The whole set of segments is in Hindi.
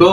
तो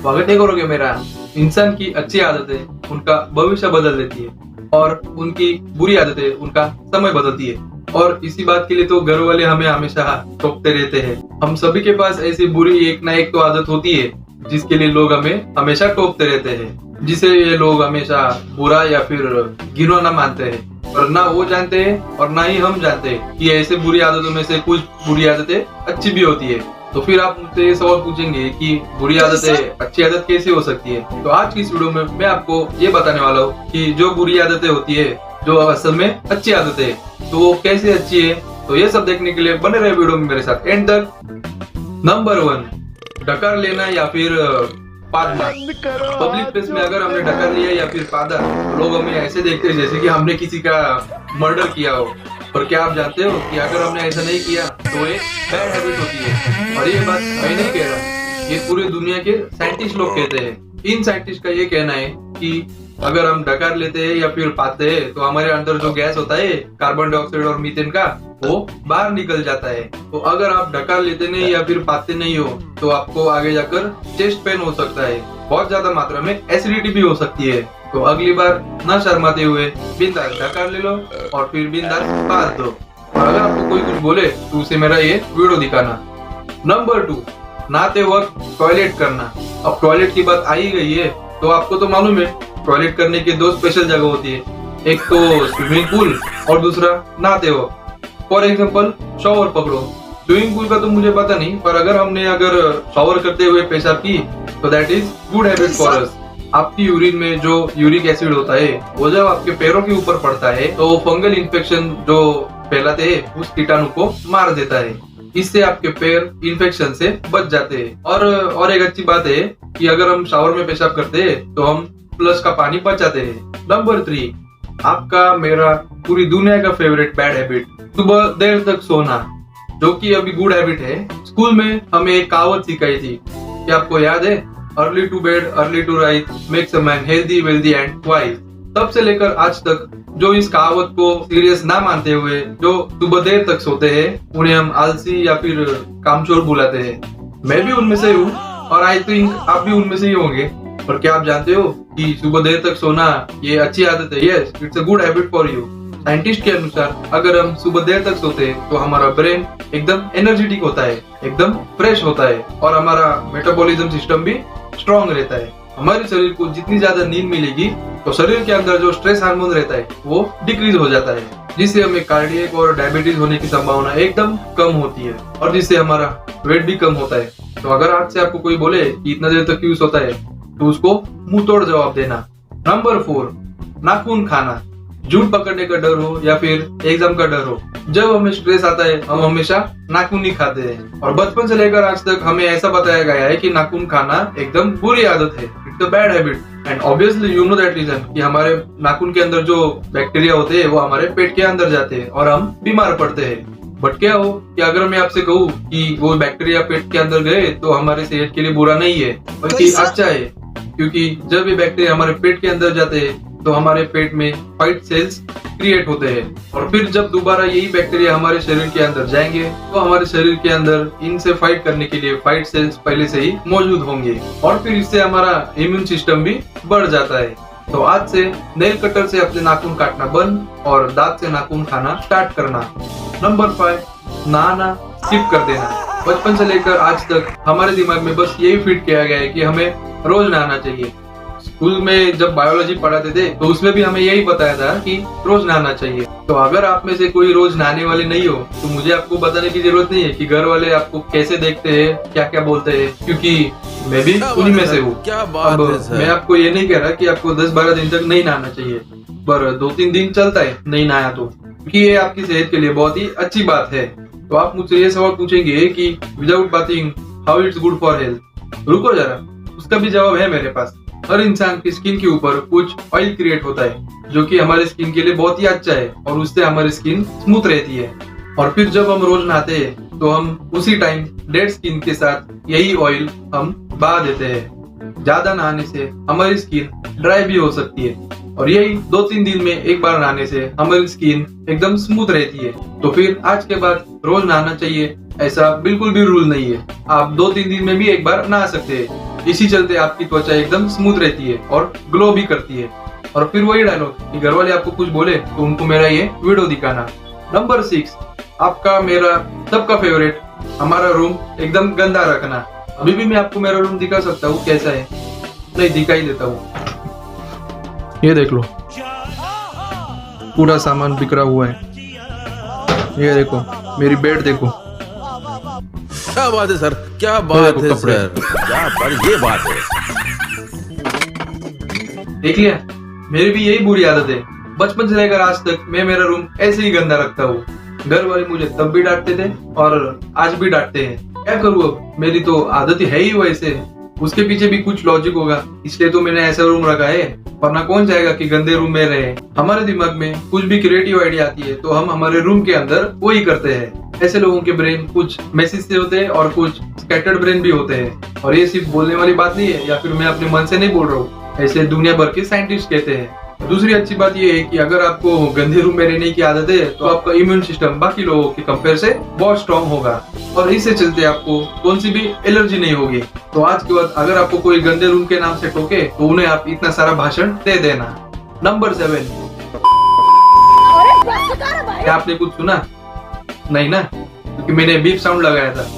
स्वागत है करोगे मेरा। इंसान की अच्छी आदतें उनका भविष्य बदल देती है और उनकी बुरी आदतें उनका समय बदलती है। और इसी बात के लिए तो घर वाले हमें हमेशा टोकते रहते हैं। हम सभी के पास ऐसी बुरी एक ना एक तो आदत होती है जिसके लिए लोग हमें हमेशा टोकते रहते हैं, जिसे ये लोग हमेशा बुरा या फिर घिनौना मानते हैं। और ना वो जानते हैं और ना ही हम जानते हैं कि ऐसे बुरी आदतों में से कुछ बुरी आदतें अच्छी भी होती है। तो फिर आप मुझसे ये सवाल पूछेंगे कि बुरी आदतें अच्छी आदत कैसे हो सकती है। तो आज की इस वीडियो में मैं आपको ये बताने वाला हूँ कि जो बुरी आदतें होती है जो असल में अच्छी आदतें है, तो वो कैसे अच्छी है। तो ये सब देखने के लिए बने रहे वीडियो में मेरे साथ एंड तक। नंबर 1, डकार लेना या फिर पादना। पब्लिक प्लेस में अगर हमने डकार लिया या फिर पादा, तो लोग हमें ऐसे देखते हैं जैसे कि हमने किसी का मर्डर किया हो। और क्या आप जानते हो कि अगर हमने ऐसा नहीं किया तो ये बैड हैबिट होती है। और ये बात मैं नहीं कह रहा, ये पूरी दुनिया के साइंटिस्ट लोग कहते हैं। इन साइंटिस्ट का ये कहना है कि अगर हम डकार लेते हैं या फिर पाते हैं तो हमारे अंदर जो गैस होता है कार्बन डाइऑक्साइड और मीथेन का, वो बाहर निकल जाता है। तो अगर आप डकार लेते नहीं या फिर पाते नहीं हो तो आपको आगे जाकर चेस्ट पेन हो सकता है, बहुत ज्यादा मात्रा में एसिडिटी भी हो सकती है। तो अगली बार न शर्माते हुए बिंदास डकार ले लो और फिर बिंदास पास दो। और अगर आपको कोई कुछ बोले तो उसे मेरा ये वीडियो दिखाना। नंबर 2, नहाते वक्त टॉयलेट करना। अब टॉयलेट की बात आ ही गई है तो आपको तो मालूम है टॉयलेट करने की 2 स्पेशल जगह होती है, एक तो स्विमिंग पूल और दूसरा नहाते वक्त। फॉर एग्जाम्पल शॉवर पकड़ो। स्विमिंग पूल का तो मुझे पता नहीं, पर अगर शॉवर करते हुए पेशाब की तो that is good habit for us. आपकी यूरिन में जो यूरिक एसिड होता है वो जब आपके पैरों के ऊपर पड़ता है तो वो फंगल इन्फेक्शन जो फैलाते हैं उस कीटाणु को मार देता है। इससे आपके पैर इन्फेक्शन से बच जाते हैं। और एक अच्छी बात है कि अगर हम शावर में पेशाब करते हैं तो हम प्लस का पानी बचाते हैं। नंबर 3, आपका मेरा पूरी दुनिया का फेवरेट बैड हैबिट, सुबह देर तक सोना, जो कि अभी गुड हैबिट है। स्कूल में हमें एक कहावत सिखाई थी कि आपको याद है, early to bed early to rise makes a man healthy wealthy and wise. तब से लेकर आज तक जो इस कहावत को सीरियस ना मानते हुए जो सुबह देर तक सोते हैं उन्हें हम आलसी या फिर कामचोर बुलाते हैं। मैं भी उनमें से हूँ और आई थिंक आप भी उनमें से ही होंगे। पर क्या आप जानते हो कि सुबह देर तक सोना ये अच्छी आदत है? Yes, it's a good habit for you. Scientist के अनुसार अगर हम सुबह देर तक सोते हैं तो हमारा ब्रेन एकदम एनर्जेटिक होता है, एकदम फ्रेश होता है और हमारा मेटाबॉलिज्म सिस्टम भी स्ट्रॉन्ग रहता है। हमारे शरीर को जितनी ज्यादा नींद मिलेगी तो शरीर के अंदर जो स्ट्रेस हार्मोन रहता है वो डिक्रीज हो जाता है, जिससे हमें कार्डियक और डायबिटीज होने की संभावना एकदम कम होती है और जिससे हमारा वेट भी कम होता है। तो अगर आज से आपको कोई बोले कि इतना देर तक क्यों सोता है तो उसको मुंह तोड़ जवाब देना। नंबर 4, नाखून खाना। झूठ पकड़ने का डर हो या फिर एग्जाम का डर हो, जब हमें स्ट्रेस आता है हम हमेशा नाखून ही खाते हैं। और बचपन से लेकर आज तक हमें ऐसा बताया गया है कि नाखून खाना एकदम बुरी आदत है, it's a bad habit. And obviously you know that reason कि हमारे नाखून के अंदर जो बैक्टीरिया होते हैं वो हमारे पेट के अंदर जाते हैं और हम बीमार पड़ते हैं। बट क्या हो कि अगर मैं आपसे कहूँ कि वो बैक्टीरिया पेट के अंदर गए तो हमारे सेहत के लिए बुरा नहीं है बल्कि अच्छा है, क्योंकि जब ये बैक्टीरिया हमारे पेट के अंदर जाते हैं तो हमारे पेट में फाइट सेल्स क्रिएट होते हैं और फिर जब दोबारा यही बैक्टीरिया हमारे शरीर के अंदर जाएंगे तो हमारे शरीर के अंदर इनसे फाइट करने के लिए फाइट सेल्स पहले से ही मौजूद होंगे और फिर इससे हमारा इम्यून सिस्टम भी बढ़ जाता है। तो आज से नेल कटर से अपने नाखून काटना बंद और दांत से नाखून खाना स्टार्ट करना। नंबर 5, नहाना स्किप कर देना। बचपन से लेकर आज तक हमारे दिमाग में बस यही फिट किया गया है कि हमें रोज नहाना चाहिए। स्कूल में जब बायोलॉजी पढ़ाते थे तो उसमें भी हमें यही बताया था कि रोज नहाना चाहिए। तो अगर आप में से कोई रोज नहाने वाले नहीं हो तो मुझे आपको बताने की जरूरत नहीं है कि घर वाले आपको कैसे देखते हैं, क्या क्या बोलते हैं, क्योंकि मैं भी उन्हीं में से हूँ। अब मैं आपको ये नहीं कह रहा कि आपको 10-12 दिन तक नहीं नहाना चाहिए, पर 2-3 दिन चलता है नहीं नहाया तो, क्योंकि ये आपकी सेहत के लिए बहुत ही अच्छी बात है। तो आप मुझसे ये सवाल पूछेंगे कि without bathing how it's good for health. रुको जरा, उसका भी जवाब है मेरे पास। हर इंसान की स्किन के ऊपर कुछ ऑयल क्रिएट होता है जो कि हमारे स्किन के लिए बहुत ही अच्छा है और उससे हमारी स्किन स्मूथ रहती है। और फिर जब हम रोज नहाते हैं तो हम उसी टाइम डेड स्किन के साथ यही ऑयल हम बहा देते हैं। ज्यादा नहाने से हमारी स्किन ड्राई भी हो सकती है और यही 2-3 दिन में एक बार नहाने से हमारी स्किन एकदम स्मूथ रहती है। तो फिर आज के बाद रोज नहाना चाहिए ऐसा बिल्कुल भी रूल नहीं है। आप 2-3 दिन में भी एक बार नहा सकते हैं। इसी चलते आपकी त्वचा एकदम स्मूथ रहती है और ग्लो भी करती है। और फिर वही डायलॉग कि घर वाले आपको कुछ बोले तो उनको मेरा ये वीडियो दिखाना। नंबर 6, आपका मेरा सबका फेवरेट, हमारा रूम एकदम गंदा रखना। अभी भी मैं आपको मेरा रूम दिखा सकता हूँ कैसा है, नहीं दिखा ही देता हूँ। ये देख लो, पूरा सामान बिखरा हुआ है। ये देखो, मेरी बेड देखो। क्या बात है सर, क्या बात है सर, क्या पर ये बात है। देख लिया, मेरी भी यही बुरी आदत है। बचपन से लेकर आज तक मैं मेरा रूम ऐसे ही गंदा रखता हूँ। घर वाले मुझे तब भी डांटते थे और आज भी डांटते हैं। क्या करूँ अब, मेरी तो आदत है ही वैसे। उसके पीछे भी कुछ लॉजिक होगा, इसलिए तो मैंने ऐसा रूम रखा है, वरना कौन चाहेगा कि गंदे रूम में रहे। हमारे दिमाग में कुछ भी क्रिएटिव आइडिया आती है तो हम हमारे रूम के अंदर वही करते हैं। ऐसे लोगों के ब्रेन कुछ मैसेज से होते हैं और कुछ स्कैटर्ड ब्रेन भी होते हैं। और ये सिर्फ बोलने वाली बात नहीं है, या फिर मैं अपने मन से नहीं बोल रहा हूँ, ऐसे दुनिया भर के साइंटिस्ट कहते हैं। दूसरी अच्छी बात यह है कि अगर आपको गंदे रूम में रहने की आदत है तो आपका इम्यून सिस्टम बाकी लोगों के कंपेयर से बहुत स्ट्रॉन्ग होगा और इससे चलते आपको कौन सी भी एलर्जी नहीं होगी। तो आज के बाद अगर आपको कोई गंदे रूम के नाम से टोके तो उन्हें आप इतना सारा भाषण दे देना। नंबर 7, क्या आपने कुछ सुना? नहीं ना, क्योंकि मैंने बीप साउंड लगाया था।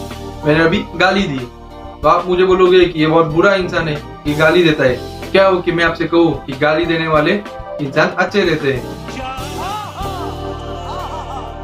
मैंने अभी गाली दी तो आप मुझे बोलोगे कि ये बहुत बुरा इंसान है कि गाली देता है। क्या हो कि मैं आपसे कहूँ कि गाली देने वाले इंसान अच्छे रहते हैं।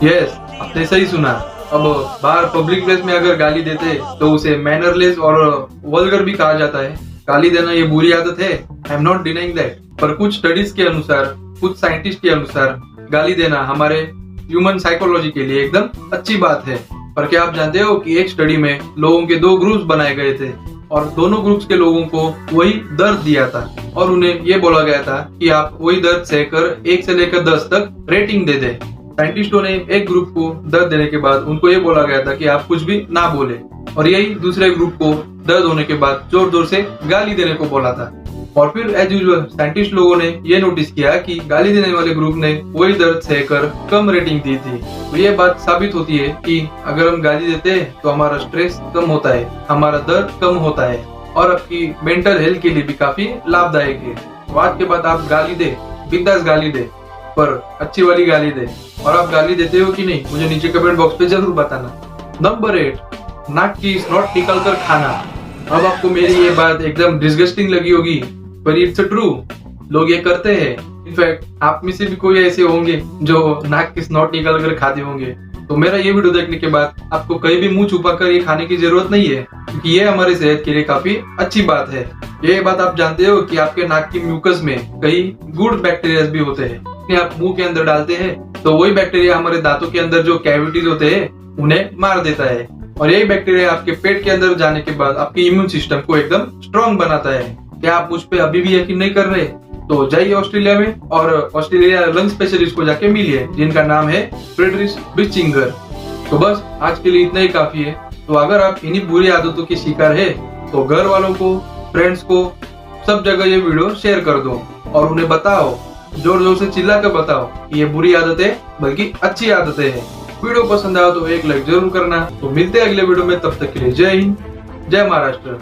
यस, आपने सही सुना। अब बाहर पब्लिक प्लेस में अगर गाली देते तो उसे मैनरलेस और वल्गर भी कहा जाता है। गाली देना ये बुरी आदत है, I am not denying that. पर कुछ स्टडीज के अनुसार, कुछ साइंटिस्ट के अनुसार गाली देना हमारे ह्यूमन साइकोलॉजी के लिए एकदम अच्छी बात है। पर क्या आप जानते हो कि एक स्टडी में लोगों के 2 ग्रुप्स बनाए गए थे और दोनों ग्रुप्स के लोगों को वही दर्द दिया था और उन्हें ये बोला गया था कि आप वही दर्द सहकर 1 से लेकर 10 तक रेटिंग दे दें। साइंटिस्टों ने एक ग्रुप को दर्द देने के बाद उनको ये बोला गया था कि आप कुछ भी ना बोले, और यही दूसरे ग्रुप को दर्द होने के बाद जोर जोर से गाली देने को बोला था। और फिर एज यूजुअल साइंटिस्ट लोगों ने ये नोटिस किया कि गाली देने वाले ग्रुप ने वही दर्द सहकर कम रेटिंग दी थी। तो ये बात साबित होती है कि अगर हम गाली देते हैं तो हमारा स्ट्रेस कम होता है, हमारा दर्द कम होता है और आपकी मेंटल हेल्थ के लिए भी काफी लाभदायक है। तो आज के बाद आप गाली दे, बिंदास गाली दे, पर अच्छी वाली गाली दे। और आप गाली देते हो कि नहीं, मुझे नीचे कमेंट बॉक्स पे जरूर बताना। नंबर 8, नाक की स्नॉट निकाल कर खाना। अब आपको मेरी ये बात एकदम डिस्गस्टिंग लगी होगी, पर इट्स ट्रू, लोग ये करते हैं। इनफैक्ट आप में से भी कोई ऐसे होंगे जो नाक की स्नॉट निकाल कर खाते होंगे। तो मेरा ये वीडियो देखने के बाद आपको कहीं भी मुंह छुपा कर ये खाने की जरूरत नहीं है, क्योंकि ये हमारे सेहत के लिए काफी अच्छी बात है। ये बात आप जानते हो कि आपके नाक की म्यूकस में कई गुड बैक्टीरिया भी होते हैं। इन्हें आप मुंह के अंदर डालते हैं तो वही बैक्टीरिया हमारे दांतों के अंदर जो कैविटीज होते हैं उन्हें मार देता है, और यही बैक्टीरिया आपके पेट के अंदर जाने के बाद आपके इम्यून सिस्टम को एकदम स्ट्रॉन्ग बनाता है। क्या आप मुझ पे अभी भी यकीन नहीं कर रहे? तो जाइए ऑस्ट्रेलिया में और ऑस्ट्रेलिया लंग स्पेशलिस्ट को जाके मिलिए, जिनका नाम है फ्रेडरिक बिचिंगर। तो बस आज के लिए इतना ही काफी है। तो अगर आप इन्हीं बुरी आदतों के शिकार है तो घर वालों को, फ्रेंड्स को, सब जगह ये वीडियो शेयर कर दो और उन्हें बताओ, जोर जोर से चिल्ला कर बताओ कि ये बुरी आदतें बल्कि अच्छी आदतें हैं। वीडियो पसंद आया तो एक लाइक जरूर करना। तो मिलते हैं अगले वीडियो में, तब तक के लिए जय हिंद, जय महाराष्ट्र।